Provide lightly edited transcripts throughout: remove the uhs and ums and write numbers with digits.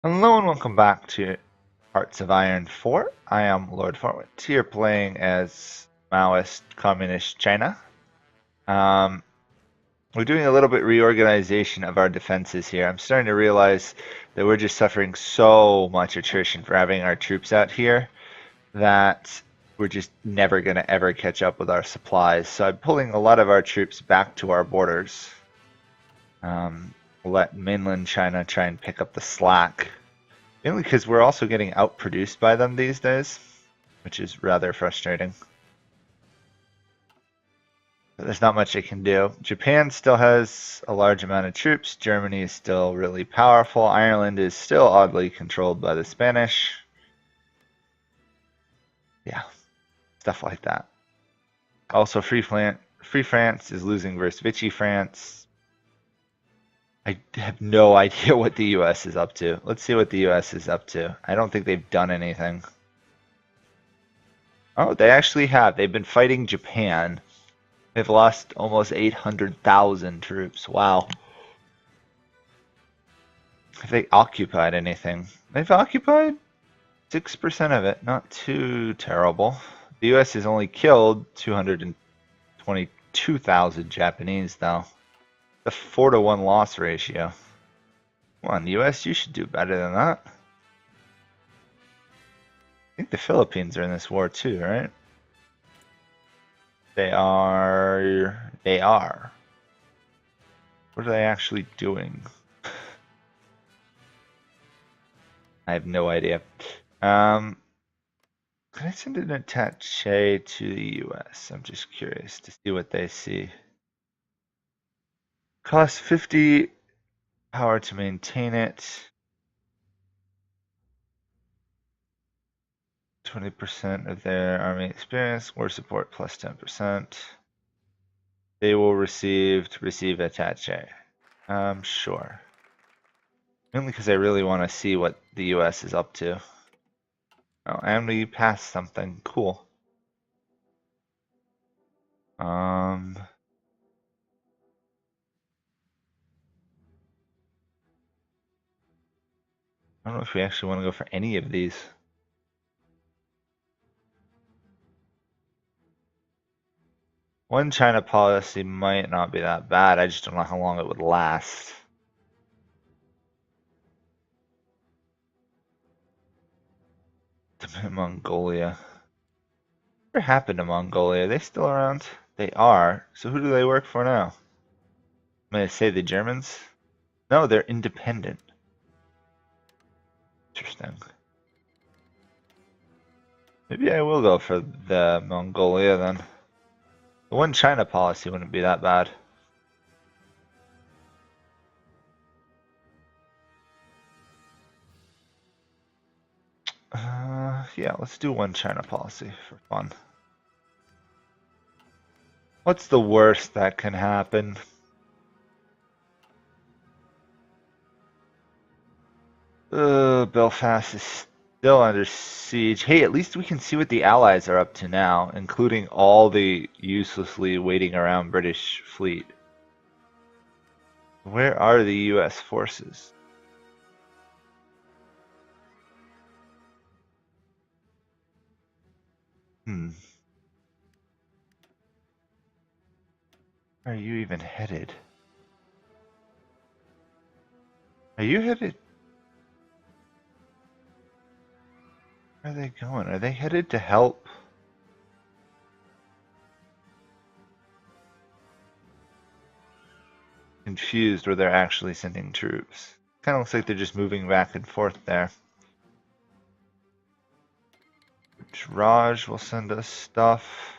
Hello and welcome back to Hearts of Iron 4. I am Lord Forwind, here playing as Maoist Communist China. We're doing a little bit reorganization of our defenses here. I'm starting to realize that we're just suffering so much attrition for having our troops out here that we're just never going to ever catch up with our supplies. So I'm pulling a lot of our troops back to our borders. We'll let mainland China try and pick up the slack. Mainly because we're also getting outproduced by them these days, which is rather frustrating. But there's not much they can do. Japan still has a large amount of troops. Germany is still really powerful. Ireland is still oddly controlled by the Spanish. Yeah, stuff like that. Also, Free France is losing versus Vichy France. I have no idea what the US is up to. Let's see what the US is up to. I don't think they've done anything. Oh, they actually have. They've been fighting Japan. They've lost almost 800,000 troops. Wow. Have they occupied anything? They've occupied 6% of it. Not too terrible. The US has only killed 222,000 Japanese, though. The 4-to-1 loss ratio. Come on, US, you should do better than that. I think the Philippines are in this war too, right? They are. They are. What are they actually doing? I have no idea. Can I send an attaché to the US? I'm just curious to see what they see. Cost 50 power to maintain it. 20% of their army experience, war support plus 10%. They will receive attaché. Sure. Mainly because I really want to see what the US is up to. Oh, and we passed something. Cool. I don't know if we actually want to go for any of these. One China policy might not be that bad. I just don't know how long it would last. Mongolia. What happened to Mongolia? Are they still around? They are. So who do they work for now? I'm going to say the Germans? No, they're independent. Interesting. Maybe I will go for the Mongolia then. The one China policy wouldn't be that bad. Yeah, let's do one China policy for fun. What's the worst that can happen? Belfast is still under siege. Hey, at least we can see what the Allies are up to now, including all the uselessly waiting around British fleet. Where are the US forces? Where are you even headed? Are you headed? Where are they going? Are they headed to help? Confused where they're actually sending troops. Kind of looks like they're just moving back and forth there. Raj will send us stuff.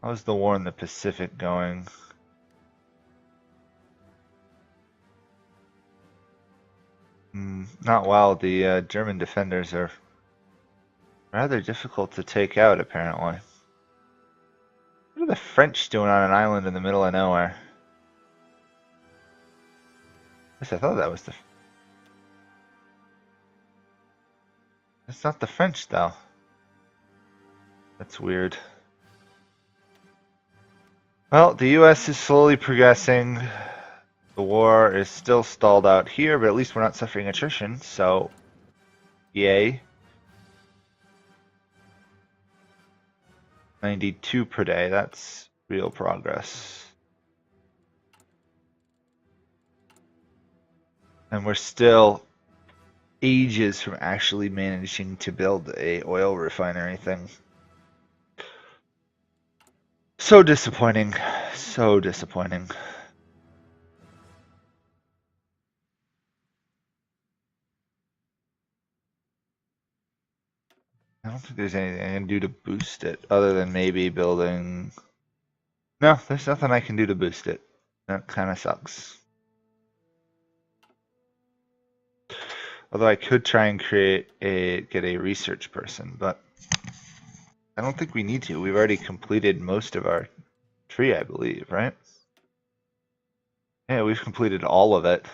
How's the war in the Pacific going? Not well. The German defenders are rather difficult to take out, apparently. What are the French doing on an island in the middle of nowhere? I thought that was the... It's not the French, though. That's weird. Well, the US is slowly progressing. The war is still stalled out here, but at least we're not suffering attrition, so yay. 92 per day, that's real progress. And we're still ages from actually managing to build a oil refinery thing. So disappointing. So disappointing. I don't think there's anything I can do to boost it other than maybe building. No, there's nothing I can do to boost it. That kind of sucks. Although I could try and get a research person, but I don't think we need to. We've already completed most of our tree, I believe, right? Yeah, we've completed all of it.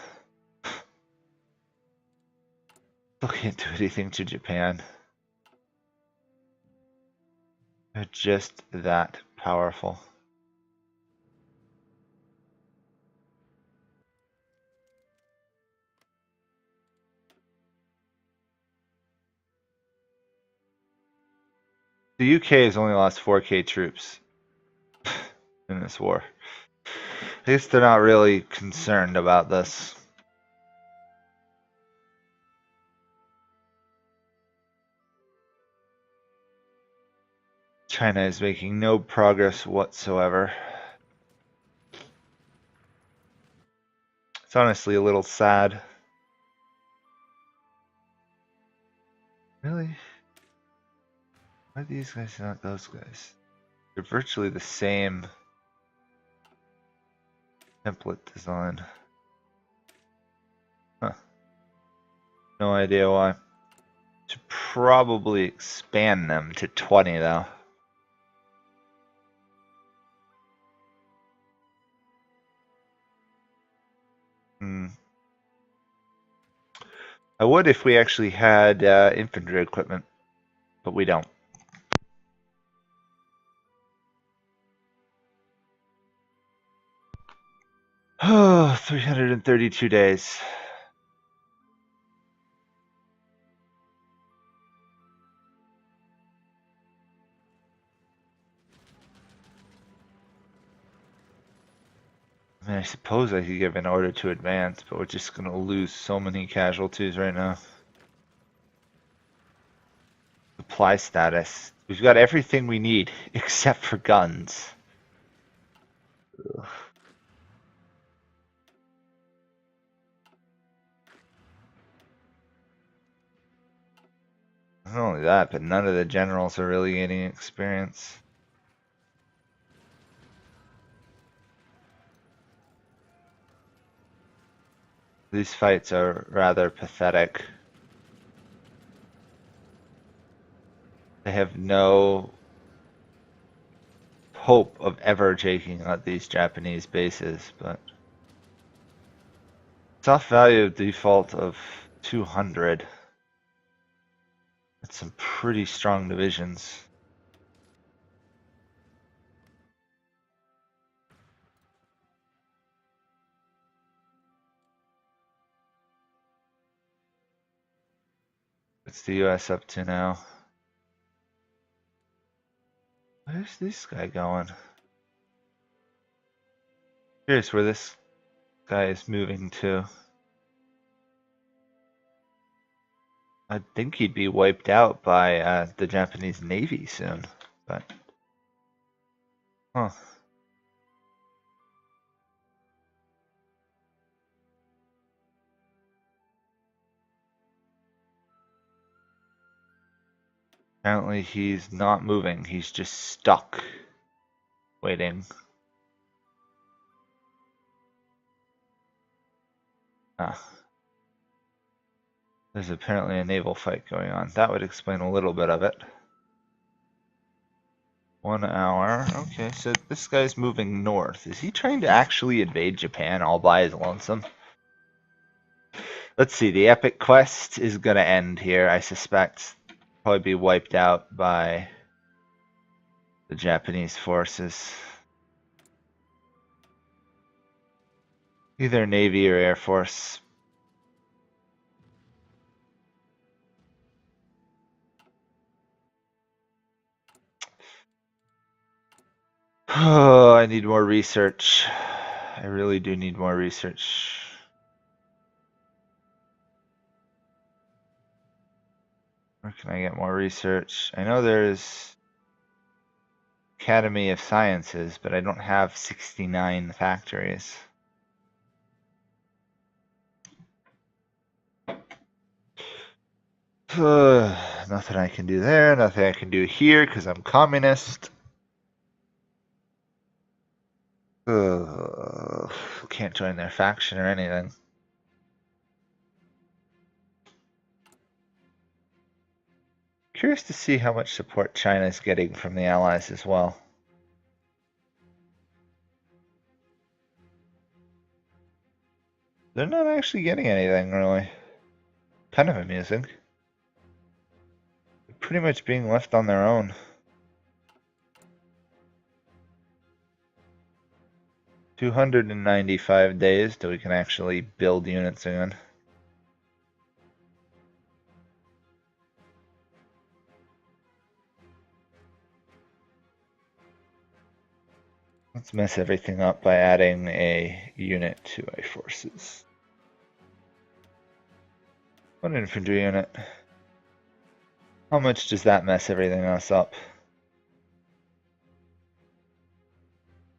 Still can't do anything to Japan. They're just that powerful. The UK has only lost 4K troops in this war. I guess they're not really concerned about this. China is making no progress whatsoever. It's honestly a little sad. Really? Why are these guys not those guys? They're virtually the same template design. Huh. No idea why. Should probably expand them to 20 though. I would if we actually had infantry equipment, but we don't. Oh, 332 days. I mean, I suppose I could give an order to advance, but we're just going to lose so many casualties right now. Supply status. We've got everything we need except for guns. Ugh. Not only that, but none of the generals are really gaining experience. These fights are rather pathetic. They have no hope of ever taking out these Japanese bases, but soft value of default of 200. That's some pretty strong divisions. What's the US up to now? Where's this guy going? Curious where this guy is moving to. I think he'd be wiped out by the Japanese Navy soon, but huh. Apparently he's not moving, he's just stuck, waiting. Ah. There's apparently a naval fight going on. That would explain a little bit of it. 1 hour. Okay, so this guy's moving north. Is he trying to actually invade Japan all by his lonesome? Let's see, the epic quest is gonna end here, I suspect. Probably be wiped out by the Japanese forces. Either Navy or Air Force. Oh, I need more research. I really do need more research. Where can I get more research? I know there's Academy of Sciences, but I don't have 69 factories. Nothing I can do there, nothing I can do here because I'm communist. Can't join their faction or anything. Curious to see how much support China is getting from the Allies as well. They're not actually getting anything, really. Kind of amusing. They're pretty much being left on their own. 295 days till we can actually build units again. Let's mess everything up by adding a unit to our forces. One infantry unit. How much does that mess everything else up?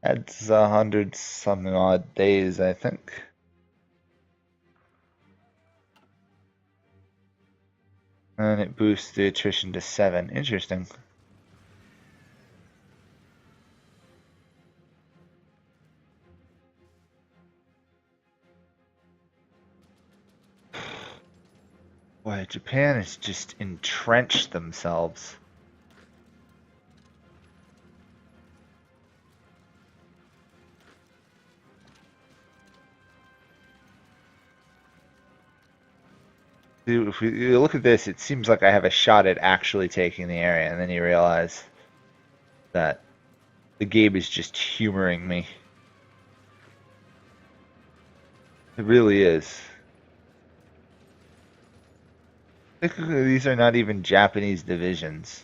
That's 100 something odd days, I think. And it boosts the attrition to 7. Interesting. Boy, Japan has just entrenched themselves. If you look at this, it seems like I have a shot at actually taking the area, and then you realize that the game is just humoring me. It really is. These are not even Japanese divisions.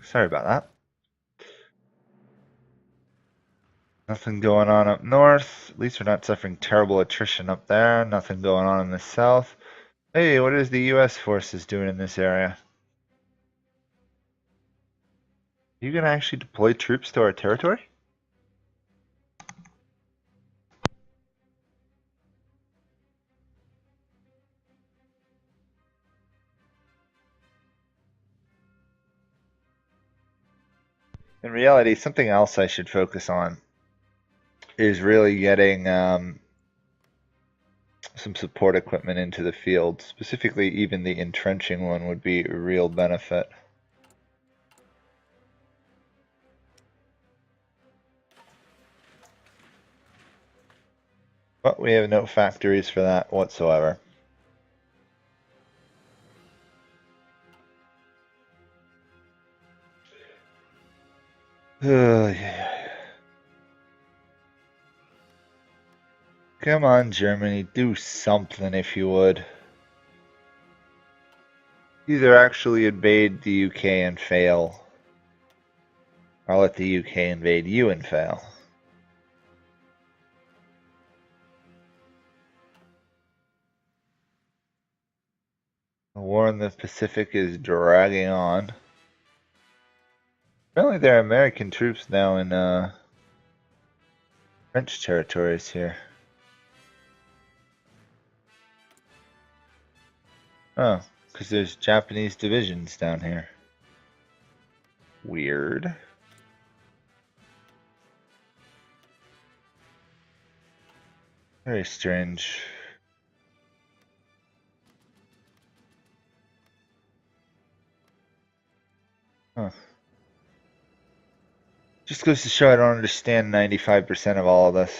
Sorry about that. Nothing going on up north. At least we're not suffering terrible attrition up there. Nothing going on in the south. Hey, what is the U.S. forces doing in this area? You gonna actually deploy troops to our territory? In reality, something else I should focus on is really getting some support equipment into the field. Specifically, even the entrenching one would be a real benefit. But we have no factories for that whatsoever. Come on, Germany, do something if you would. Either actually invade the UK and fail, or let the UK invade you and fail. The war in the Pacific is dragging on. Apparently there are American troops now in French territories here. Oh, because there's Japanese divisions down here. Weird. Very strange. Huh. Just goes to show I don't understand 95% of all of this.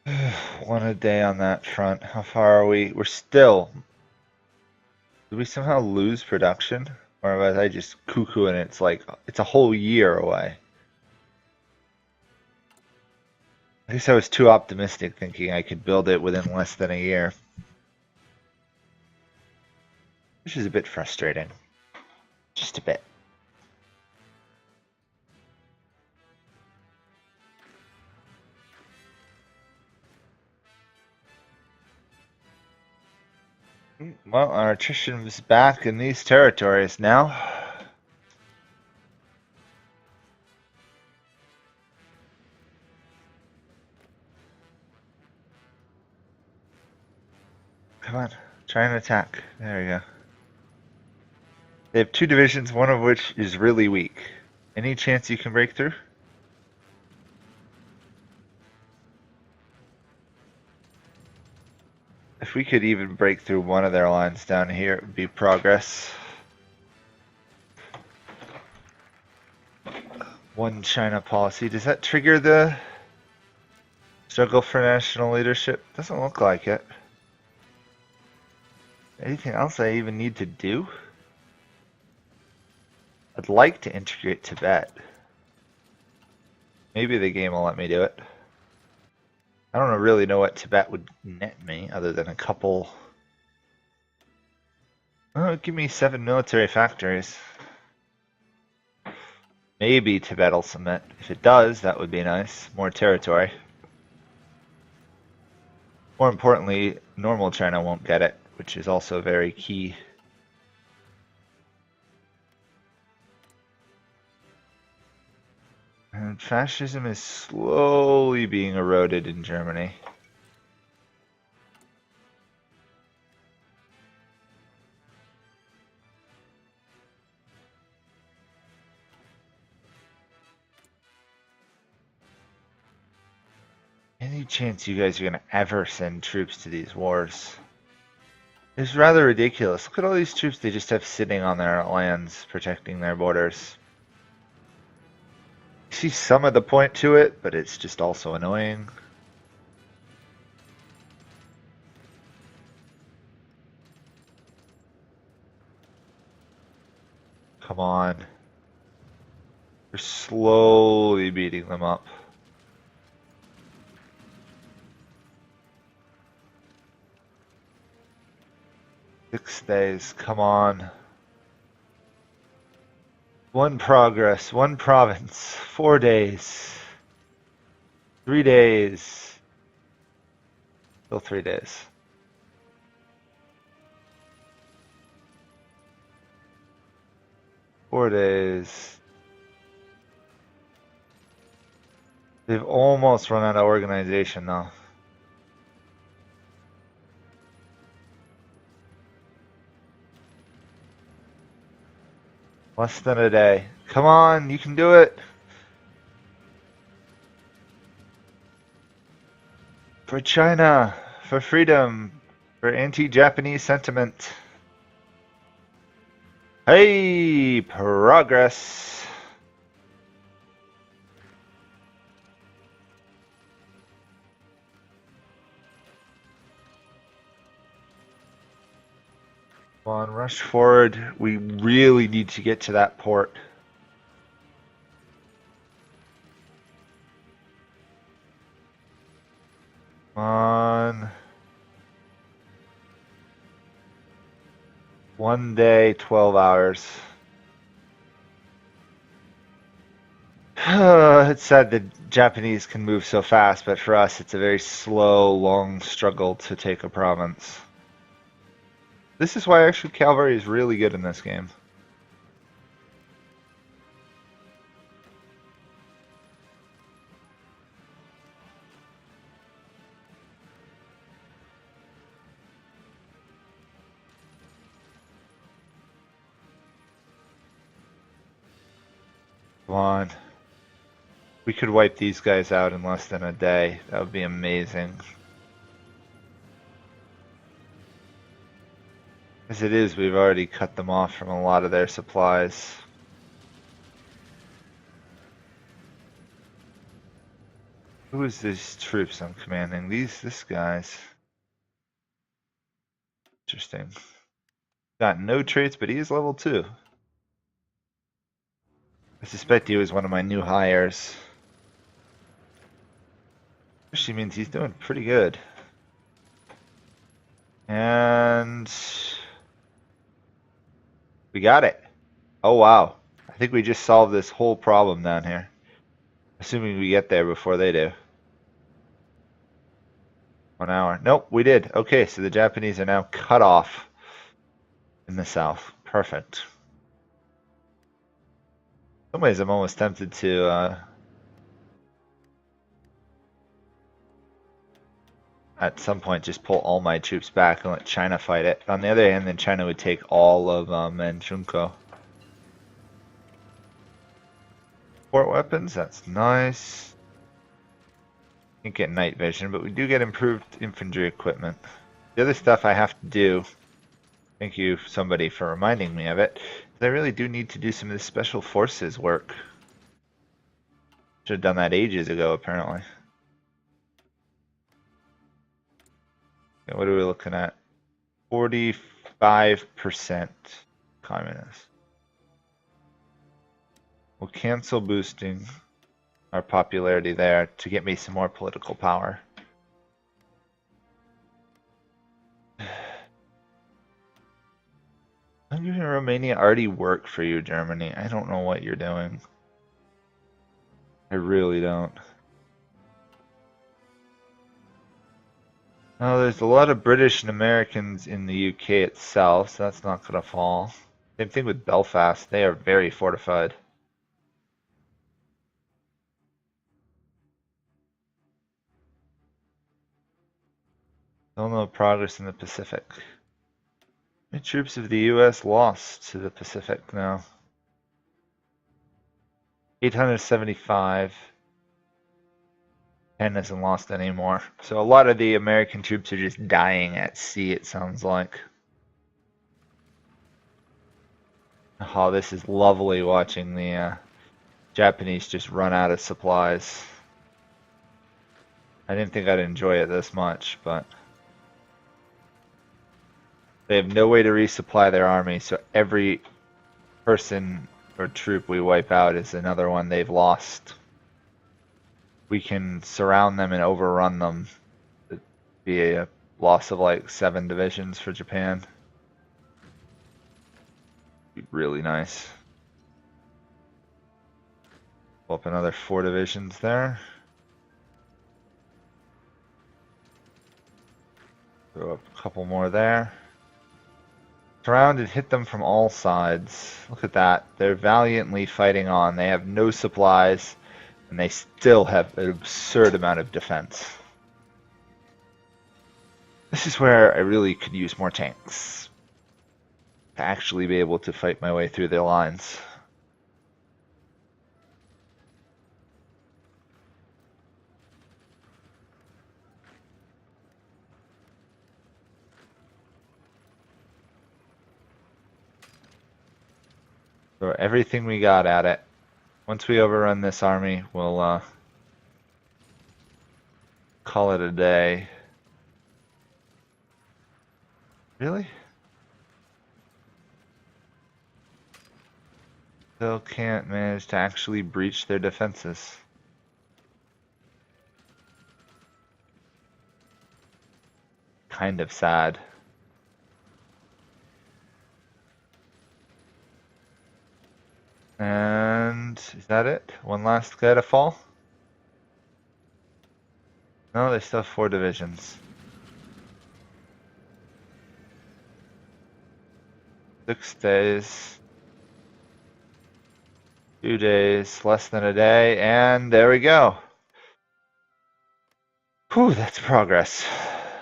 One a day on that front. How far are we? We're still. Did we somehow lose production? Or was I just cuckoo and it's like, it's a whole year away? I guess I was too optimistic thinking I could build it within less than a year. Which is a bit frustrating. Just a bit. Well, our attrition is back in these territories now. Come on, try and attack. There we go. They have 2 divisions, one of which is really weak. Any chance you can break through? If we could even break through one of their lines down here, it would be progress. One China policy. Does that trigger the struggle for national leadership? Doesn't look like it. Anything else I even need to do? I'd like to integrate Tibet. Maybe the game will let me do it. I don't really know what Tibet would net me other than a couple. Oh, give me 7 military factories. Maybe Tibet will submit. If it does, that would be nice. More territory. More importantly, normal China won't get it, which is also very key. And fascism is slowly being eroded in Germany. Any chance you guys are going to ever send troops to these wars? It's rather ridiculous. Look at all these troops they just have sitting on their lands, protecting their borders. I see some of the point to it, but it's just also annoying. Come on. We're slowly beating them up. Six days, come on. One progress, one province, 4 days. 3 days. Still 3 days. Four days. They've almost run out of organization now. Less than a day. Come on, you can do it. For China, for freedom, for anti-Japanese sentiment. Hey, progress. Come on, rush forward. We really need to get to that port. Come on. 1 day, 12 hours. It's sad the Japanese can move so fast, but for us it's a very slow, long struggle to take a province. This is why actually cavalry is really good in this game. Come on. We could wipe these guys out in less than a day. That would be amazing. As it is, we've already cut them off from a lot of their supplies. Who is these troops I'm commanding? This guy's interesting. Got no traits, but he is level 2. I suspect he was one of my new hires. Actually means he's doing pretty good. And we got it. Oh wow. I think we just solved this whole problem down here. Assuming we get there before they do. 1 hour. Nope, we did. Okay, so the Japanese are now cut off in the south. Perfect. In some ways, I'm almost tempted to at some point just pull all my troops back and let China fight it. On the other hand, then China would take all of Manchukuo. Port weapons, that's nice. Can't get night vision, but we do get improved infantry equipment. The other stuff I have to do, thank you somebody for reminding me of it, is I really do need to do some of the special forces work. Should have done that ages ago, apparently. Okay, what are we looking at? 45% communist. We'll cancel boosting our popularity there to get me some more political power. Hungary and Romania already work for you, Germany. I don't know what you're doing. I really don't. Oh, there's a lot of British and Americans in the UK itself, so that's not going to fall. Same thing with Belfast. They are very fortified. Still no progress in the Pacific. The troops of the US lost to the Pacific now. 875. 10 hasn't lost anymore. So a lot of the American troops are just dying at sea, it sounds like. Oh, this is lovely watching the Japanese just run out of supplies. I didn't think I'd enjoy it this much, but they have no way to resupply their army, so every person or troop we wipe out is another one they've lost. We can surround them and overrun them. It'd be a loss of like 7 divisions for Japan. Be really nice. Pull up another 4 divisions there. Throw up a couple more there. Surround and hit them from all sides. Look at that. They're valiantly fighting on. They have no supplies, and they still have an absurd amount of defense. This is where I really could use more tanks to actually be able to fight my way through their lines. Throw everything we got at it. Once we overrun this army, we'll call it a day. Really? Still can't manage to actually breach their defenses. Kind of sad. And is that it? One last guy to fall? No, they still have 4 divisions. 6 days. 2 days, less than a day, and there we go. Whew, that's progress.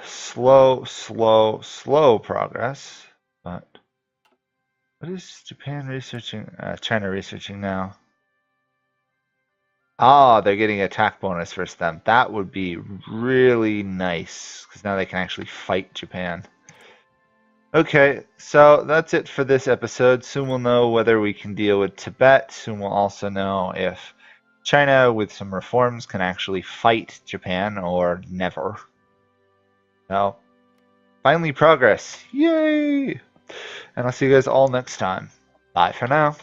Slow, slow, slow progress. But what is Japan researching? China researching now? Ah, they're getting attack bonus versus them. That would be really nice, because now they can actually fight Japan. Okay, so that's it for this episode. Soon we'll know whether we can deal with Tibet. Soon we'll also know if China, with some reforms, can actually fight Japan or never. So, finally progress. Yay! And I'll see you guys all next time. Bye for now.